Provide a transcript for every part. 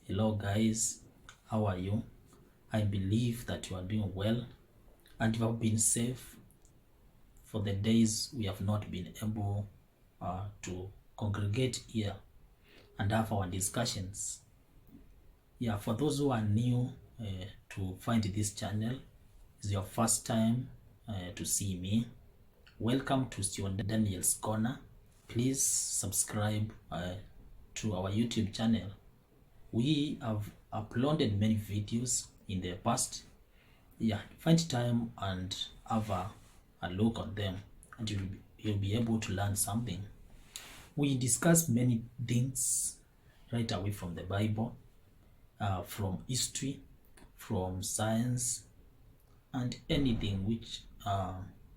Hello guys, how are you? I believe that you are doing well and you have been safe for the days we have not been able to congregate here and have our discussions. Yeah, for those who are new to find this channel, is your first time to see me, welcome to Stuart Daniel's Corner. Please subscribe to our YouTube channel. We have uploaded many videos in the past. Yeah, find time and have a look on them and you'll be able to learn something. We discuss many things right away from the Bible, from history, from science, and anything which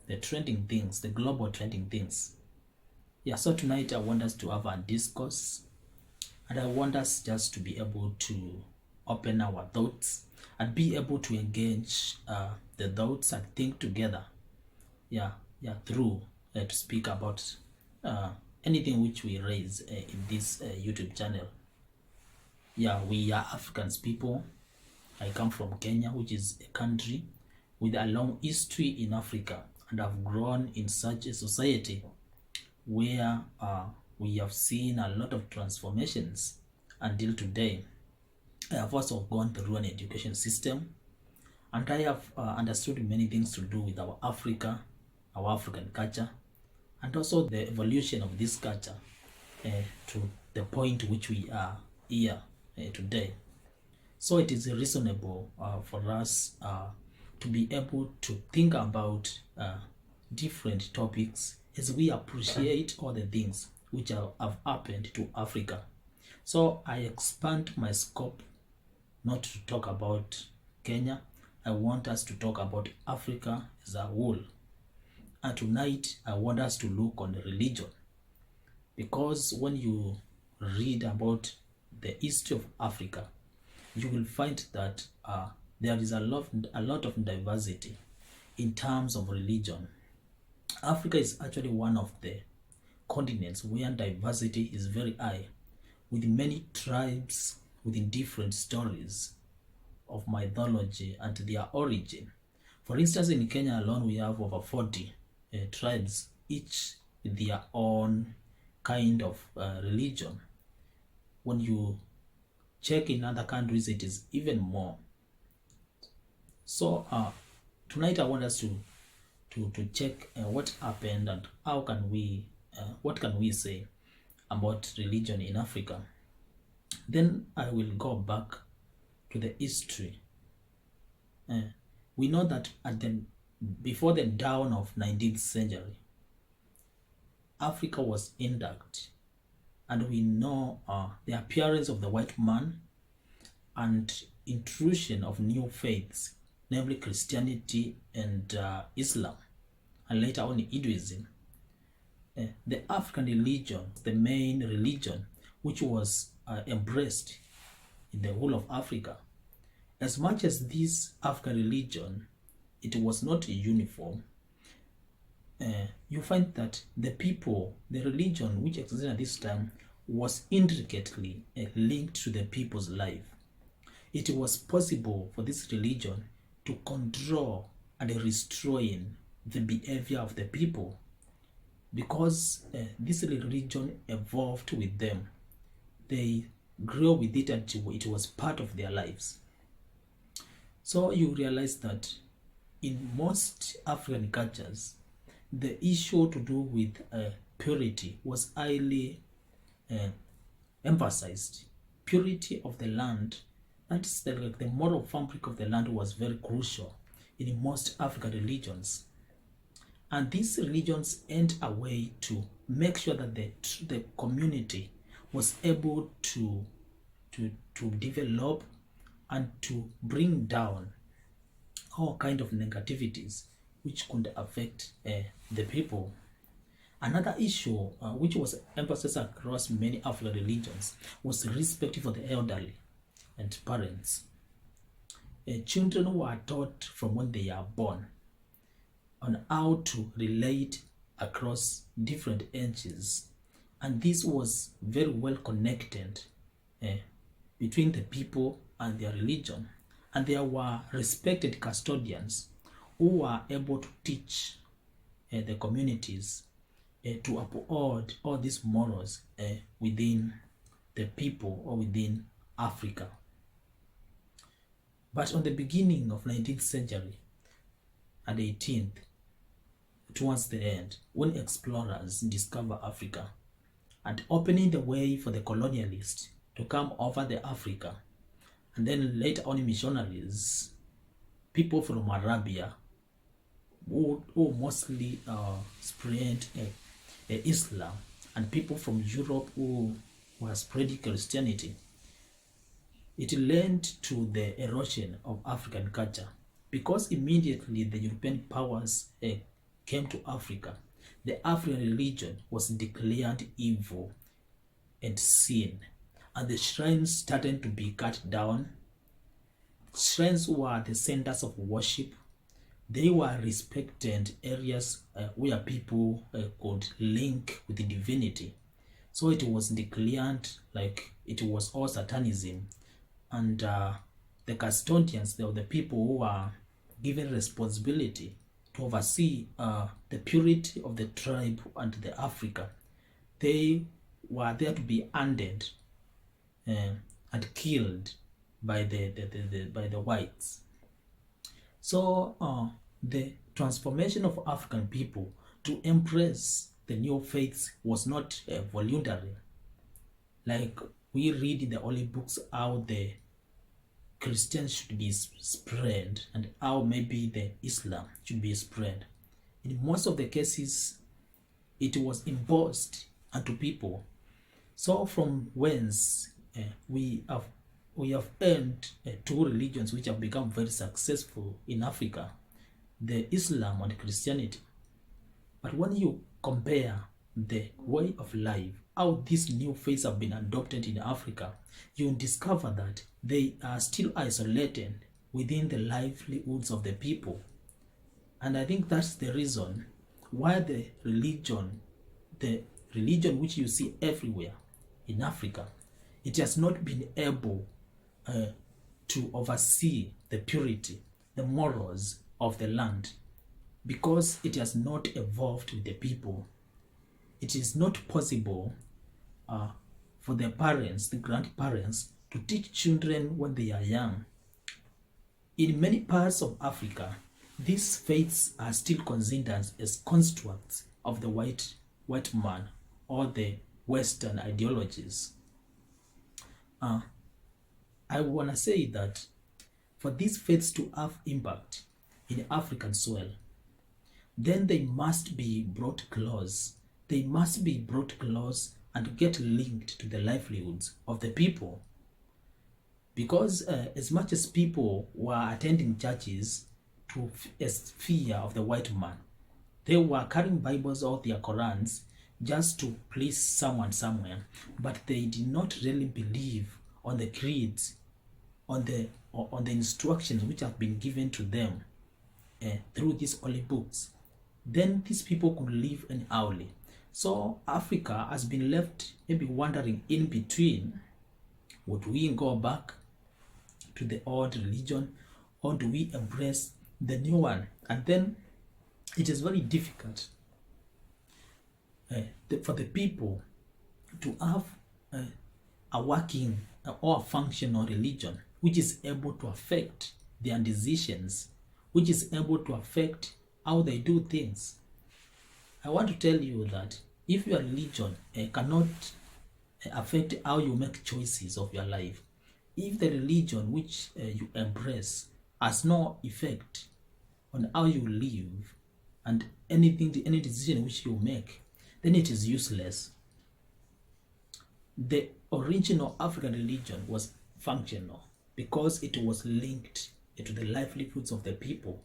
the trending things, the global trending things. Yeah, so tonight I want us to have a discourse and I want us just to be able to open our thoughts and be able to engage the thoughts and think together. Yeah, through to speak about anything which we raise in this YouTube channel. Yeah, we are Africans people. I come from Kenya, which is a country with a long history in Africa, and I've grown in such a society where we have seen a lot of transformations until today. I have also gone through an education system and I have understood many things to do with our Africa, our African culture, and also the evolution of this culture to the point which we are here today. So it is reasonable for us to be able to think about different topics as we appreciate all the things which have happened to Africa. So I expand my scope not to talk about Kenya. I want us to talk about Africa as a whole. And tonight I want us to look on religion, because when you read about the history of Africa, you will find that there is a lot of diversity in terms of religion. Africa is actually one of the continents where diversity is very high, with many tribes within different stories of mythology and their origin. For instance, in Kenya alone, we have over 40 tribes, each with their own kind of religion. When you check in other countries, it is even more. So tonight I want us to check what happened and how can we what can we say about religion in Africa. Then I will go back to the history. We know that before the dawn of 19th century, Africa was intact, and we know the appearance of the white man and intrusion of new faiths, namely Christianity and Islam, and later on Hinduism. The African religion, the main religion which was embraced in the whole of Africa. As much as this African religion, it was not uniform, you find that the religion which existed at this time was intricately linked to the people's life. It was possible for this religion to control and restrain the behavior of the people, because this religion evolved with them. They grew with it until it was part of their lives. So you realize that in most African cultures, the issue to do with purity was highly emphasized. Purity of the land, that is the moral fabric of the land, was very crucial in most African religions. And these religions went a way to make sure that the community was able to develop and to bring down all kind of negativities which could affect the people. Another issue which was emphasized across many African religions was respect for the elderly and parents. Children were taught from when they are born on how to relate across different ages, and this was very well connected between the people and their religion, and there were respected custodians who were able to teach the communities to uphold all these morals within the people or within Africa. But on the beginning of 19th century and 18th, towards the end, when explorers discover Africa and opening the way for the colonialists to come over the Africa, and then later on missionaries, people from Arabia who mostly spread Islam, and people from Europe who were spreading Christianity, it led to the erosion of African culture, because immediately the European powers came to Africa, the African religion was declared evil and sin, and the shrines started to be cut down. Shrines were the centers of worship. They were respected areas where people could link with the divinity. So it was declared like it was all satanism, and the custodians, they were the people who were given responsibility to oversee the purity of the tribe and the Africa. They were there to be hunted and killed by the whites. So the transformation of African people to embrace the new faiths was not voluntary. Like we read in the holy books how the Christians should be spread and how maybe the Islam should be spread. In most of the cases, it was imposed unto people. So from whence we have earned two religions which have become very successful in Africa, the Islam and Christianity. But when you compare the way of life, how these new faiths have been adopted in Africa, you discover that they are still isolated within the livelihoods of the people. And I think that's the reason why the religion which you see everywhere in Africa, it has not been able to oversee the purity, the morals of the land, because it has not evolved with the people. It is not possible for the parents, the grandparents, to teach children when they are young. In many parts of Africa, these faiths are still considered as constructs of the white man or the Western ideologies. I want to say that for these faiths to have impact in African soil, then they must be brought close. They must be brought close and get linked to the livelihoods of the people. Because as much as people were attending churches to as fear of the white man, they were carrying Bibles or their Qurans just to please someone somewhere, but they did not really believe on the creeds, on the instructions which have been given to them through these holy books. Then these people could live anyhowly. So Africa has been left maybe wandering in between. Would we go back to the old religion, or do we embrace the new one? And then it is very difficult for the people to have a working or a functional religion which is able to affect their decisions, which is able to affect how they do things. I want to tell you that if your religion cannot affect how you make choices of your life, if the religion which you embrace has no effect on how you live and any decision which you make, then it is useless. The original African religion was functional because it was linked to the livelihoods of the people.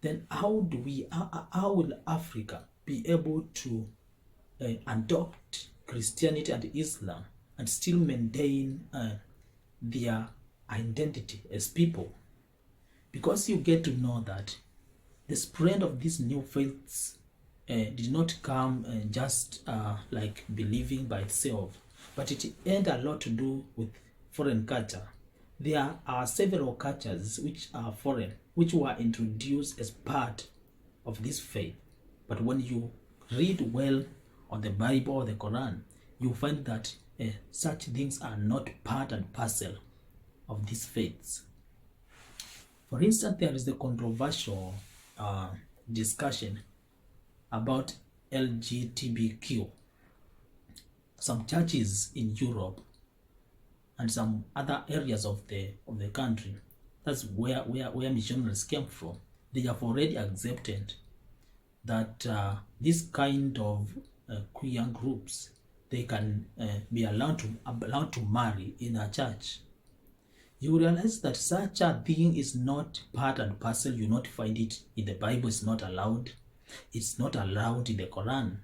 Then how will Africa be able to adopt Christianity and Islam and still maintain their identity as people? Because you get to know that the spread of these new faiths did not come just like believing by itself, but it had a lot to do with foreign culture. There are several cultures which are foreign, which were introduced as part of this faith. But when you read well on the Bible or the Quran, you find that such things are not part and parcel of these faiths. For instance, there is the controversial discussion about LGBTQ. Some churches in Europe and some other areas of the country, that's where missionaries came from, they have already accepted that this kind of queer groups, they can be allowed to marry in a church. You realize that such a thing is not part and parcel. You not find it in the Bible. It's not allowed. It's not allowed in the Quran.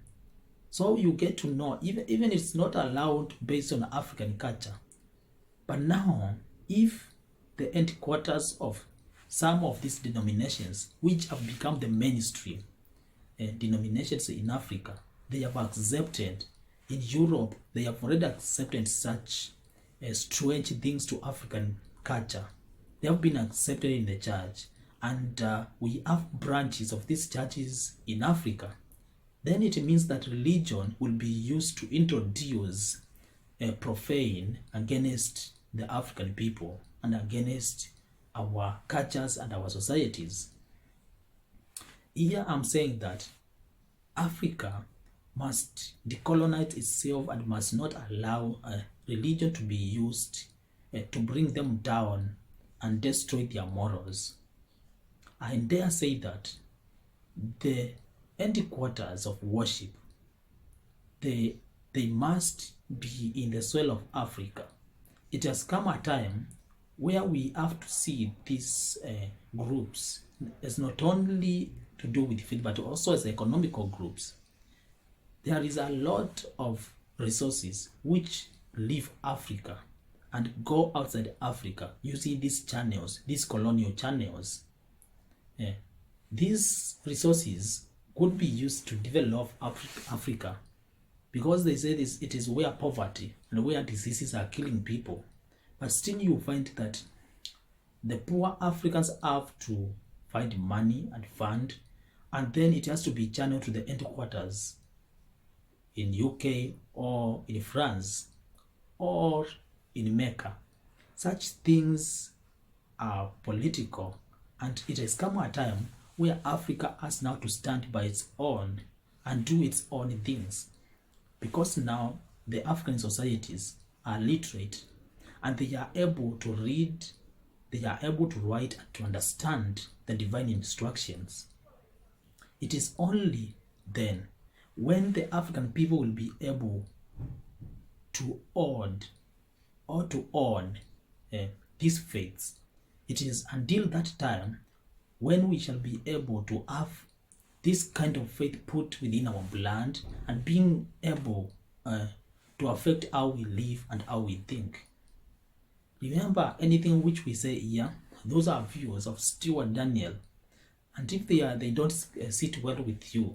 So you get to know, even it's not allowed based on African culture. But now, if the headquarters of some of these denominations, which have become the mainstream denominations in Africa, they have accepted. In Europe, they have already accepted such strange things to African culture. They have been accepted in the church, and we have branches of these churches in Africa. Then it means that religion will be used to introduce a profane against the African people and against our cultures and our societies. Here I'm saying that Africa must decolonize itself and must not allow religion to be used to bring them down and destroy their morals. I dare say that the headquarters of worship, they must be in the soil of Africa. It has come a time where we have to see these groups as not only to do with faith, but also as economical groups. There is a lot of resources which leave Africa and go outside Africa using these channels, these colonial channels. These resources could be used to develop Africa, because they say it is where poverty and where diseases are killing people. But still you find that the poor Africans have to find money and fund, and then it has to be channeled to the headquarters in UK or in France or in Mecca. Such things are political, and it has come a time where Africa has now to stand by its own and do its own things, because now the African societies are literate and they are able to read, they are able to write and to understand the divine instructions. It is only then when the African people will be able to own these faiths. It is until that time when we shall be able to have this kind of faith put within our blood and being able to affect how we live and how we think. Remember, anything which we say here, those are views of Stuart Daniel, and if they don't sit well with you,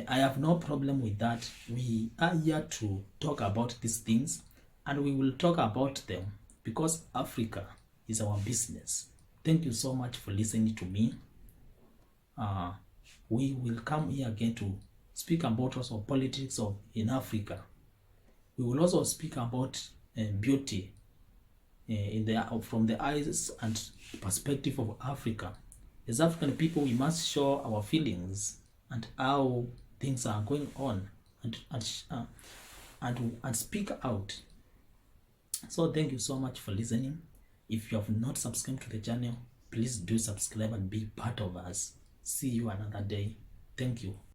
I have no problem with that. We are here to talk about these things, and we will talk about them because Africa is our business. Thank you so much for listening to me. We will come here again to speak about also politics in Africa. We will also speak about beauty from the eyes and perspective of Africa. As African people, we must show our feelings and how things are going on and speak out. So thank you so much for listening. If you have not subscribed to the channel, please do subscribe and be part of us. See you another day. Thank you.